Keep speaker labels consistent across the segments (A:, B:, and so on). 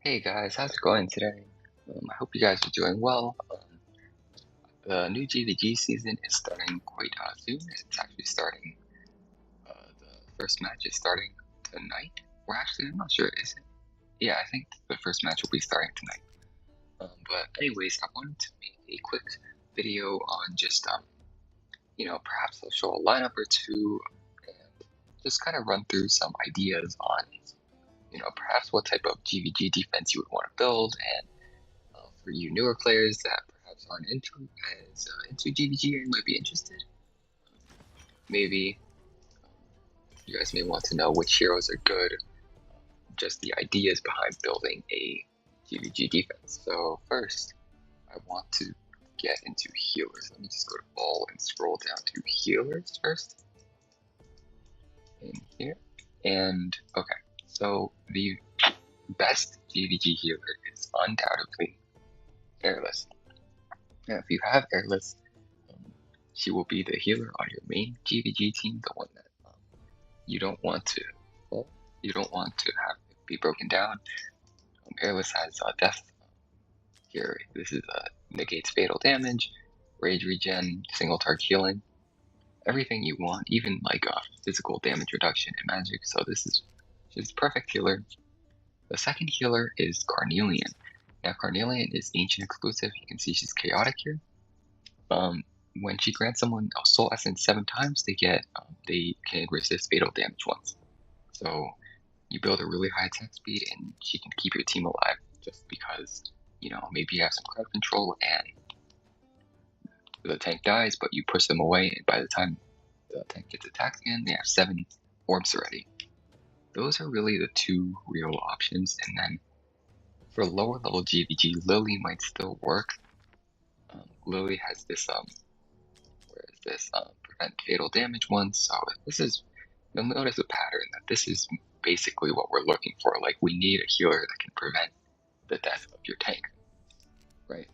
A: Hey guys, how's it going today? I hope you guys are doing well. The new GvG season is starting quite soon. It's actually starting, the first match is starting tonight. Or actually, I'm not sure, is it? Yeah, I think the first match will be starting tonight. But anyways, I wanted to make a quick video on just, perhaps I'll show a lineup or two and just kind of run through some ideas on, perhaps what type of GvG defense you would want to build and for you newer players that perhaps aren't into GvG and might be interested, maybe you guys may want to know which heroes are good, just the ideas behind building a GvG defense. So first, I want to get into healers. Let me just go to all and scroll down to healers first. In here. And okay, so the best GvG healer is undoubtedly Airless. Now, if you have Airless, she will be the healer on your main GvG team, the one that you don't want to have it be broken down. Airless has death here. This is negates fatal damage, rage regen, single target healing, everything you want, even like physical damage reduction in magic. So she's perfect healer. The second healer is Carnelian. Now Carnelian is ancient exclusive. You can see she's chaotic here. When she grants someone a soul essence 7 times, they can resist fatal damage once. So you build a really high attack speed, and she can keep your team alive just because, maybe you have some crowd control and the tank dies, but you push them away, and by the time the tank gets attacked again, they have 7 orbs already. Those are really the two real options, and then for lower level GvG, Lily might still work. Lily has this prevent fatal damage one. So you'll notice a pattern that this is basically what we're looking for. Like, we need a healer that can prevent the death of your tank, right?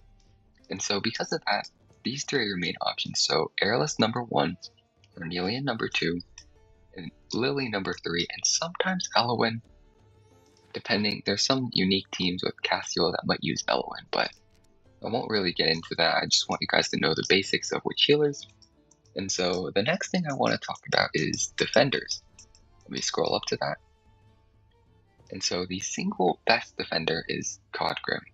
A: And so because of that, these three are your main options. So Airless number 1, Cornelian number 2, and Lily number 3, and sometimes Elowen, depending. There's some unique teams with Castiel that might use Elowen, but I won't really get into that. I just want you guys to know the basics of which healers. And so the next thing I want to talk about is defenders. Let me scroll up to that. And so the single best defender is Codgrim.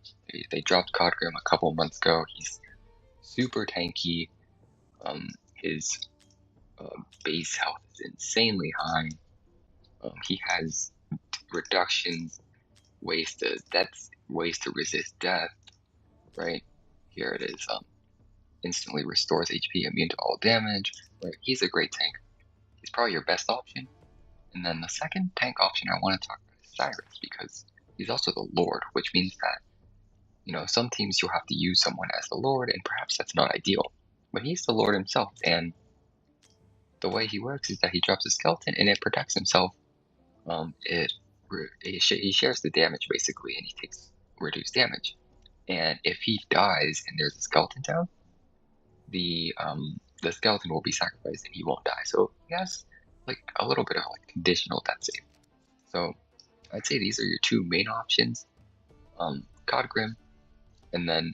A: They dropped Codgrim a couple months ago. He's super tanky. His base health is insanely high. He has reductions, ways to resist death. Right here it is. Instantly restores HP, immune to all damage. Right, he's a great tank. He's probably your best option. And then the second tank option I want to talk about is Cyrus, because he's also the Lord, which means that, some teams you'll have to use someone as the Lord, and perhaps that's not ideal. But he's the Lord himself, and the way he works is that he drops a skeleton and it protects himself. He shares the damage basically, and he takes reduced damage. And if he dies and there's a skeleton down, the skeleton will be sacrificed and he won't die. So he has like a little bit of like conditional death save. So I'd say these are your two main options, Godgrim and then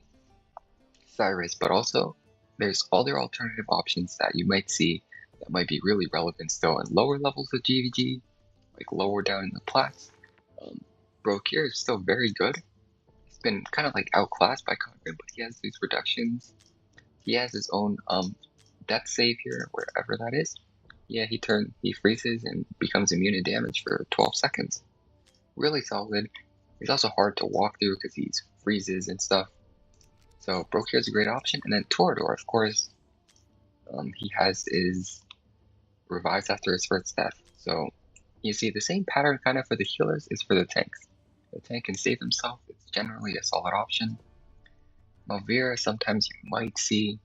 A: Cyrus, but also there's other alternative options that you might see that might be really relevant still in lower levels of GvG, like lower down in the plats. Brokir is still very good. He's been kind of like outclassed by Godgrim, but he has these reductions. He has his own death save here, wherever that is. Yeah, he freezes and becomes immune to damage for 12 seconds. Really solid. He's also hard to walk through because he freezes and stuff. So Brokir is a great option. And then Torador, of course, he has his revives after his first death. So you see the same pattern kind of for the healers is for the tanks. The tank can save himself. It's generally a solid option. Malvira sometimes you might see,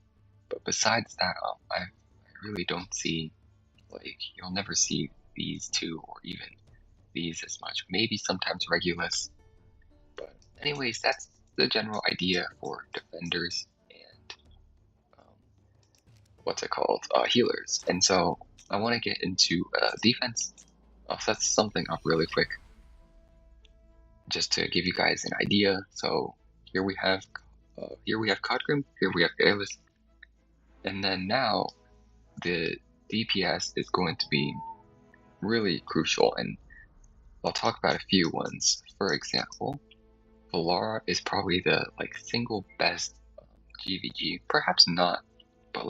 A: but besides that, I really don't see, like, you'll never see these two or even these as much. Maybe sometimes Regulus. But anyways, that's the general idea for defenders and healers. And so I want to get into defense. I'll set something up really quick. just to give you guys an idea. So here we have Codgrim, here we have Airless, and then now the DPS is going to be really crucial, and I'll talk about a few ones. For example, Valara is probably the single best GvG, perhaps not, but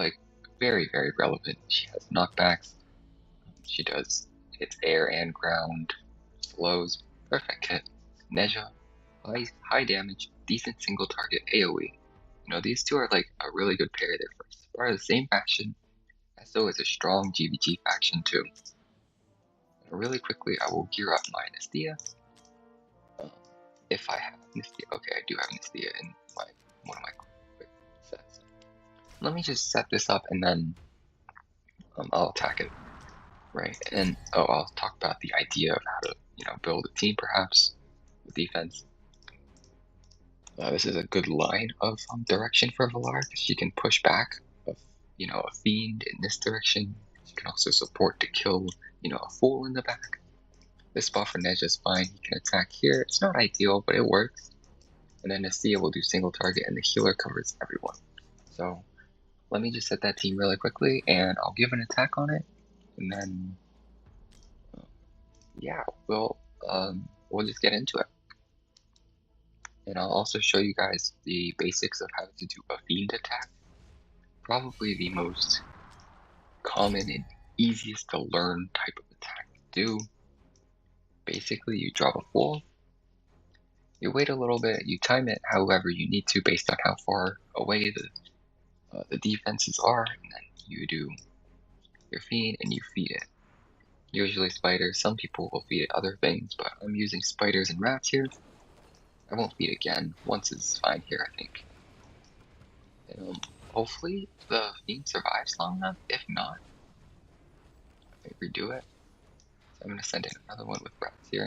A: very, very relevant. She has knockbacks, she does hits air and ground, slows, perfect hit. Neja, high damage, decent single target AoE. These two are a really good pair. They're part of the same faction. SO is a strong GvG faction too. Really quickly, I will gear up my Nestia. If I have Nestia, okay, I do have Nestia in one of my quick sets. Let me just set this up and then I'll attack it, right? And I'll talk about the idea of how to build a team perhaps with defense. This is a good line of direction for Valar because she can push back a fiend in this direction. She can also support to kill a fool in the back. This spot for Neja is fine. He can attack here. It's not ideal, but it works. And then Nestia will do single target, and the healer covers everyone. So let me just set that team really quickly, and I'll give an attack on it, and then yeah, we'll just get into it. And I'll also show you guys the basics of how to do a fiend attack. Probably the most common and easiest to learn type of attack to do. Basically, you drop a fool, you wait a little bit, you time it however you need to based on how far away the defenses are, and then you do your fiend and you feed it. Usually spiders, some people will feed it other things, but I'm using spiders and rats here. I won't feed again, once is fine here I think. And, hopefully the fiend survives long enough, if not, I may redo it. So I'm going to send in another one with rats here.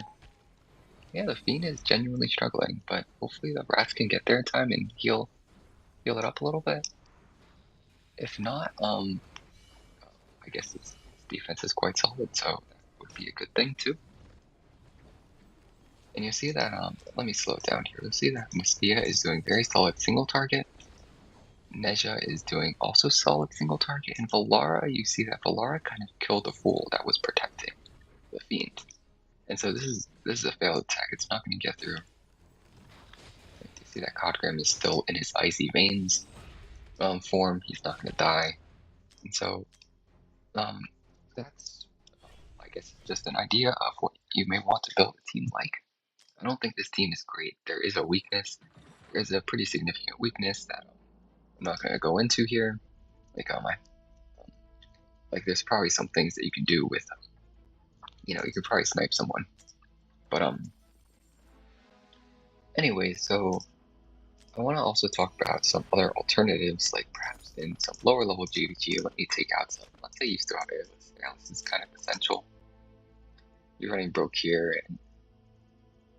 A: Yeah, the fiend is genuinely struggling, but hopefully the rats can get there in time and heal it up a little bit. If not, I guess its defense is quite solid, so that would be a good thing too. And you see that, let me slow it down here. You'll see that Nestia is doing very solid single target. Neja is doing also solid single target. And Valara, you see that Valara kind of killed the fool that was protecting the fiend. And so this is a failed attack. It's not going to get through. You see that Codgrim is still in his icy veins form. He's not going to die. And so that's, I guess, just an idea of what you may want to build a team like. I don't think this team is great. There is a weakness. There's a pretty significant weakness that I'm not going to go into here. There's probably some things that you can do with, you could probably snipe someone. But anyway, so I want to also talk about some other alternatives, like perhaps in some lower level GvG. Let me take out some. Let's say you still have Airless. Airless is kind of essential. You're running Broke here,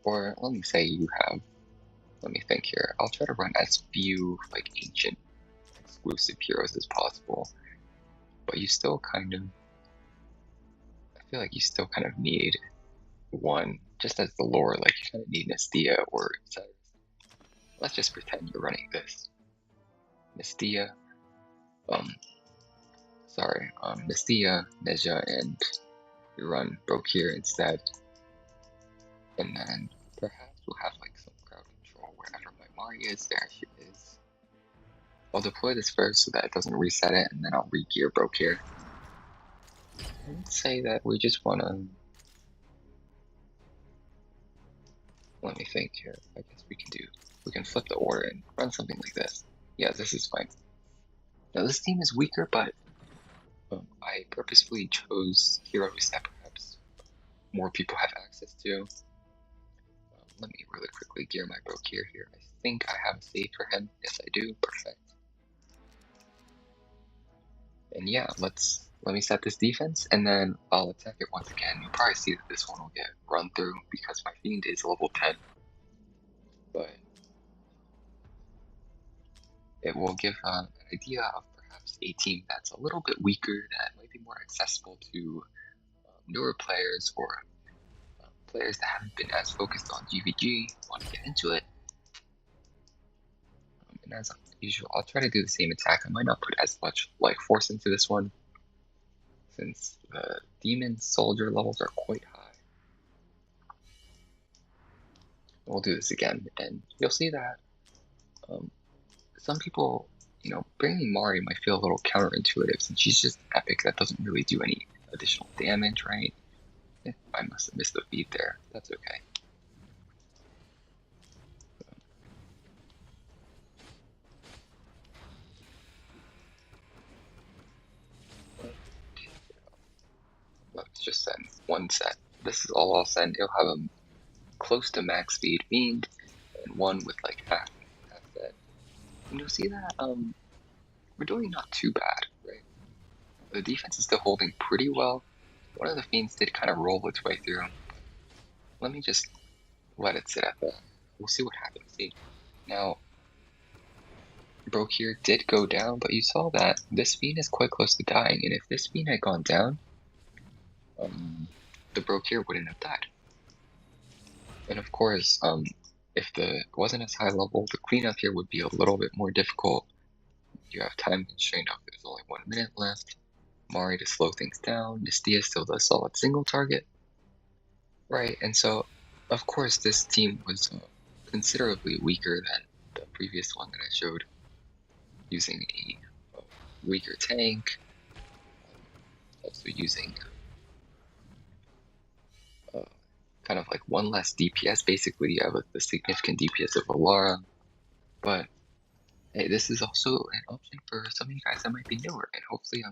A: or let me say you have. Let me think here. I'll try to run as few ancient exclusive heroes as possible, but you still kind of. I feel like you still kind of need one, just as the lore. You kind of need Nestia or etc. Let's just pretend you're running this. Nestia, Nestia, Neja, and you run Broke here instead. And then perhaps we'll have some crowd control wherever my Mari is. There she is. I'll deploy this first so that it doesn't reset it, and then I'll re-gear Broke here. Let's say that we just want to. Let me think here. I guess we can flip the order and run something like this. Yeah, this is fine. Now this team is weaker, but I purposefully chose heroes that perhaps more people have access to. Let me really quickly gear my Broke here. I think I have a save for him. Yes, I do. Perfect. And yeah, let me set this defense, and then I'll attack it once again. You'll probably see that this one will get run through because my fiend is level 10. But it will give an idea of perhaps a team that's a little bit weaker, that might be more accessible to newer players or players that haven't been as focused on GvG want to get into it. And as usual, I'll try to do the same attack. I might not put as much life force into this one, since the demon soldier levels are quite high. We'll do this again, and you'll see that some people, bringing Mari might feel a little counterintuitive since she's just epic that doesn't really do any additional damage, right? I must have missed the beat there. That's okay. Let's just send one set. This is all I'll send. It'll have a close to max speed fiend and one with like half that. And you'll see that we're doing not too bad, right? The defense is still holding pretty well. One of the fiends did kind of roll its way through. Let me just let it sit at that. We'll see what happens. See, now Broke here did go down, but you saw that this fiend is quite close to dying, and if this fiend had gone down, the Broke here wouldn't have died. And of course, if it wasn't as high level, the cleanup here would be a little bit more difficult. You have time constrained up. There's only 1 minute left. Mari to slow things down. Nistia still does solid single target. Right, and so, of course, this team was considerably weaker than the previous one that I showed, using a weaker tank, also using kind of like one less DPS. Basically, you have the significant DPS of Alara, but hey, this is also an option for some of you guys that might be newer, and hopefully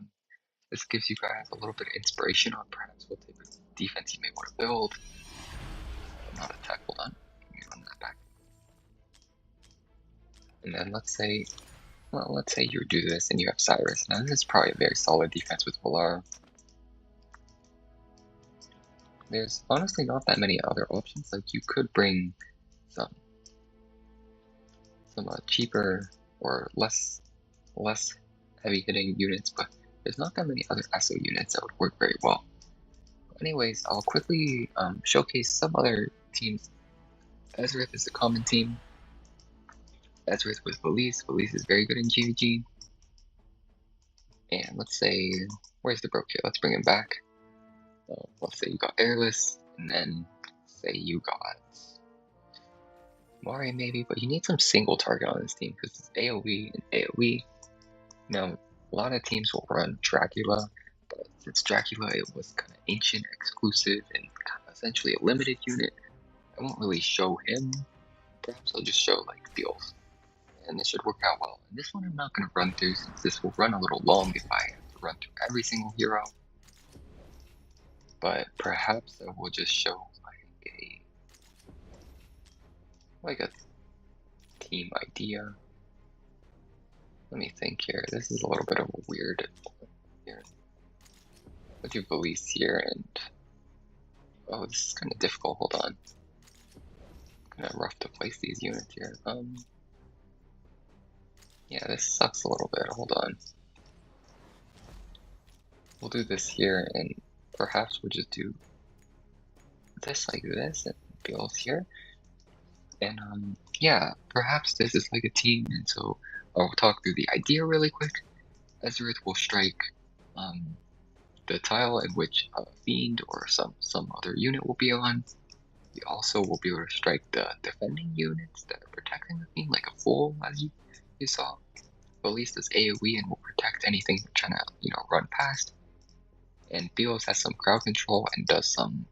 A: this gives you guys a little bit of inspiration on perhaps what type of defense you may want to build. Not attack, hold on, let me run that back. And then let's say you do this and you have Cyrus. Now this is probably a very solid defense with Valara. There's honestly not that many other options. Like you could bring some cheaper or less heavy hitting units, but there's not that many other SO units that would work very well. Anyways, I'll quickly showcase some other teams. Ezreath is a common team. Ezreath with Valise. Valise is very good in GvG. And let's say, where's the Broke here? Let's bring him back. Let's say you got Airless, and then say you got Mari maybe, but you need some single target on this team because it's AoE and AoE. Now, a lot of teams will run Dracula, but since Dracula it was kind of ancient, exclusive, and kind of essentially a limited unit, I won't really show him. Perhaps I'll just show like Beals, and this should work out well. And this one I'm not going to run through since this will run a little long if I have to run through every single hero. But perhaps I will just show like a team idea. Let me think here. This is a little bit of a weird here. Let's do Valise here, and oh, this is kind of difficult. Hold on, kind of rough to place these units here. Yeah, this sucks a little bit. Hold on. We'll do this here, and perhaps we'll just do this like this, and Beals here. And yeah, perhaps this is like a team, and so I'll talk through the idea really quick. Ezreath will strike the tile in which a fiend or some other unit will be on. We also will be able to strike the defending units that are protecting the fiend, like a fool, as you saw. Valise does AoE and will protect anything we're trying to run past. And Beals has some crowd control and does some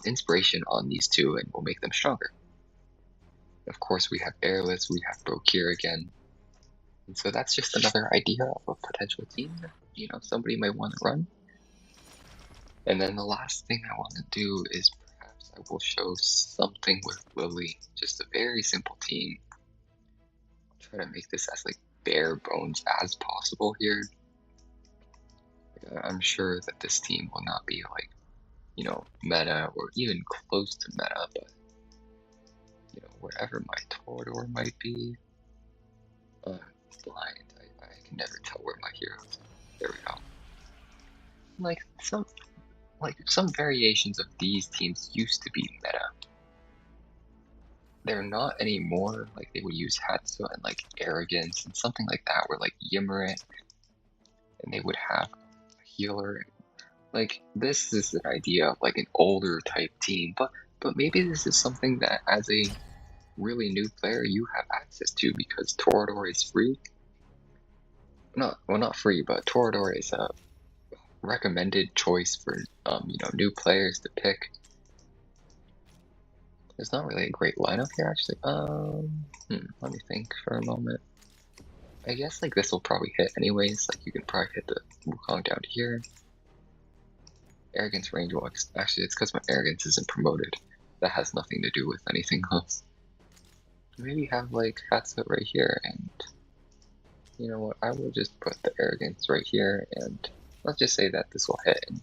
A: inspiration on these two and will make them stronger. Of course, we have Airless, we have Broke here again. And so that's just another idea of a potential team that, somebody might want to run. And then the last thing I want to do is perhaps I will show something with Lily. Just a very simple team. I'll try to make this as like bare bones as possible here. I'm sure that this team will not be like, meta or even close to meta, but wherever my Torador might be. Blind. I can never tell where my heroes are. There we go. Like like some variations of these teams used to be meta. They're not anymore. Like they would use Hatsu and like Arrogance and something like that, where like Yimmerit, and they would have a healer. Like this is an idea of like an older type team, but maybe this is something that as a really new player you have access to because Torador is free. Not free, but Torador is a recommended choice for new players to pick. There's not really a great lineup here actually. Let me think for a moment. I guess like this will probably hit anyways. Like you can probably hit the Wukong down here. Arrogance range will actually it's because my arrogance isn't promoted. That has nothing to do with anything else. Maybe have like Hatsuit right here, and you know what? I will just put the arrogance right here, and let's just say that this will hit. And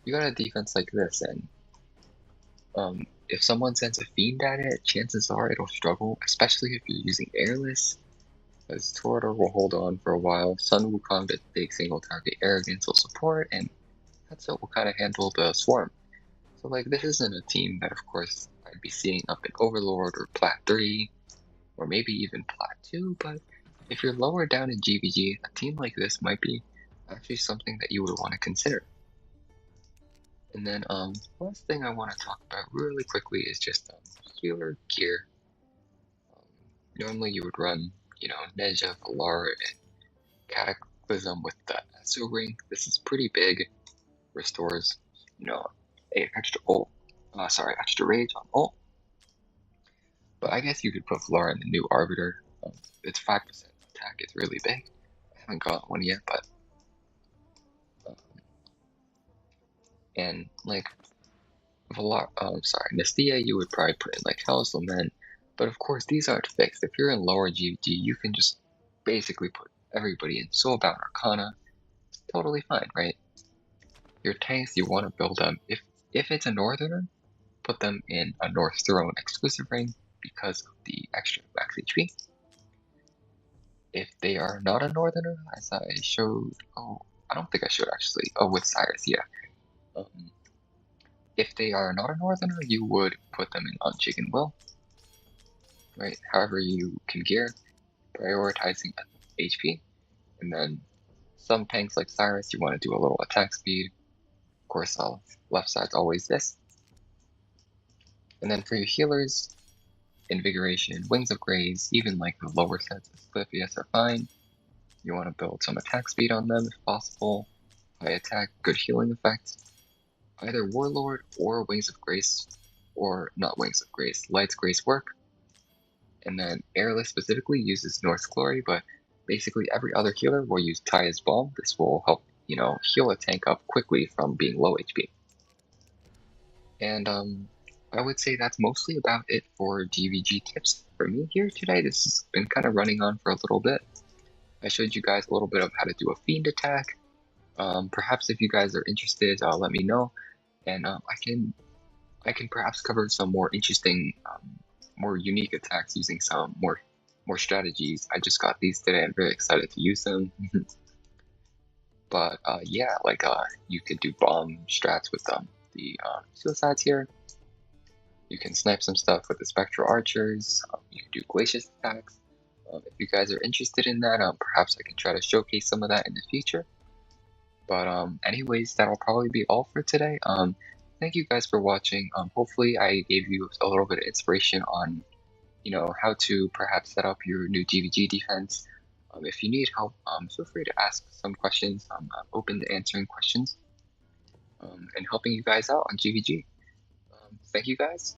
A: you got a defense like this, and if someone sends a fiend at it, chances are it'll struggle, especially if you're using airless. Because Torador will hold on for a while. Sun Wukong, the big single target arrogance will support, and Hatsuit will kind of handle the swarm. So like this isn't a team that of course I'd be seeing up in Overlord or Plat 3, or maybe even Plat 2, but if you're lower down in GvG, a team like this might be actually something that you would want to consider. And then last thing I want to talk about really quickly is just healer gear. Normally you would run, Neja, Valar, and Cataclysm with the Esso ring. This is pretty big, restores, extra rage on ult. But I guess you could put Valar in the new Arbiter. It's 5% attack, it's really big. I haven't got one yet, but and like Valar, Nestia you would probably put in like Hell's Lament, but of course these aren't fixed. If you're in lower GvG, you can just basically put everybody in Soulbound Arcana. It's totally fine, right? Your tanks, you want to build them. If it's a Northerner, put them in a North Throne exclusive ring because of the extra max HP. If they are not a Northerner, as I showed, I don't think I showed actually. With Cyrus, yeah. If they are not a Northerner, you would put them in Unchicken Will, right? However you can gear, prioritizing HP, and then some tanks like Cyrus, you want to do a little attack speed. Of course, left side's always this. And then for your healers, Invigoration, Wings of Grace, even like the lower sets of Slifius are fine. You want to build some attack speed on them if possible. High attack, good healing effect. Either Warlord or Wings of Grace, or not Wings of Grace, Light's Grace work. And then Airless specifically uses North's Glory, but basically every other healer will use Taya's Balm. This will help, heal a tank up quickly from being low HP. And I would say that's mostly about it for GvG tips for me here today. This has been kind of running on for a little bit. I showed you guys a little bit of how to do a fiend attack. Perhaps if you guys are interested, let me know, and I can perhaps cover some more interesting, more unique attacks using some more strategies. I just got these today. I'm very excited to use them. But yeah, you could do bomb strats with the suicides here. You can snipe some stuff with the spectral archers. You can do glacius attacks. If you guys are interested in that, perhaps I can try to showcase some of that in the future. But anyways, that'll probably be all for today. Thank you guys for watching. Hopefully I gave you a little bit of inspiration on, how to perhaps set up your new GvG defense. If you need help, feel free to ask some questions. I'm open to answering questions and helping you guys out on GvG. Thank you guys.